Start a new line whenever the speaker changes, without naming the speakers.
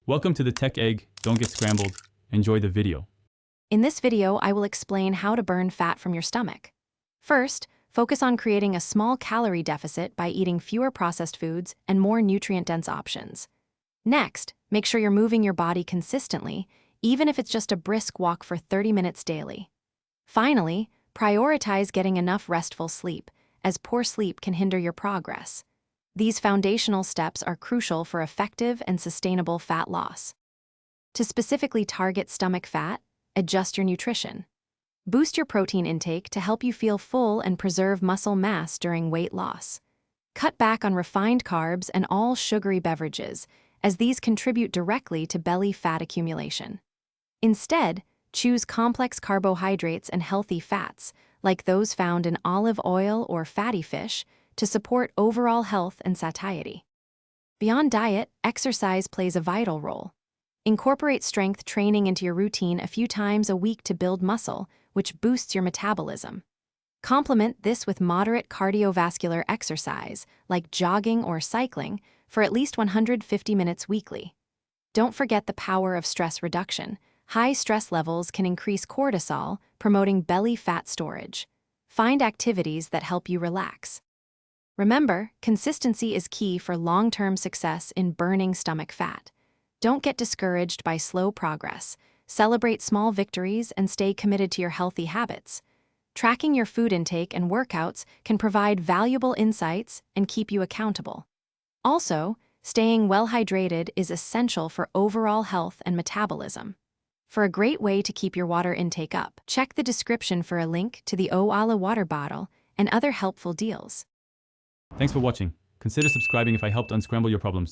Welcome to the Tech Egg. Don't get scrambled. Enjoy the video.
In this video, I will explain how to burn fat from your stomach. First, focus on creating a small calorie deficit by eating fewer processed foods and more nutrient-dense options. Next, make sure you're moving your body consistently, even if it's just a brisk walk for 30 minutes daily. Finally, prioritize getting enough restful sleep, as poor sleep can hinder your progress. These foundational steps are crucial for effective and sustainable fat loss. To specifically target stomach fat, adjust your nutrition. Boost your protein intake to help you feel full and preserve muscle mass during weight loss. Cut back on refined carbs and all sugary beverages, as these contribute directly to belly fat accumulation. Instead, choose complex carbohydrates and healthy fats, like those found in olive oil or fatty fish, to support overall health and satiety. Beyond diet, exercise plays a vital role. Incorporate strength training into your routine a few times a week to build muscle, which boosts your metabolism. Complement this with moderate cardiovascular exercise, like jogging or cycling, for at least 150 minutes weekly. Don't forget the power of stress reduction. High stress levels can increase cortisol, promoting belly fat storage. Find activities that help you relax. Remember, consistency is key for long-term success in burning stomach fat. Don't get discouraged by slow progress. Celebrate small victories and stay committed to your healthy habits. Tracking your food intake and workouts can provide valuable insights and keep you accountable. Also, staying well hydrated is essential for overall health and metabolism. For a great way to keep your water intake up, check the description for a link to the Owala water bottle and other helpful deals.
Thanks for watching. Consider subscribing if I helped unscramble your problems.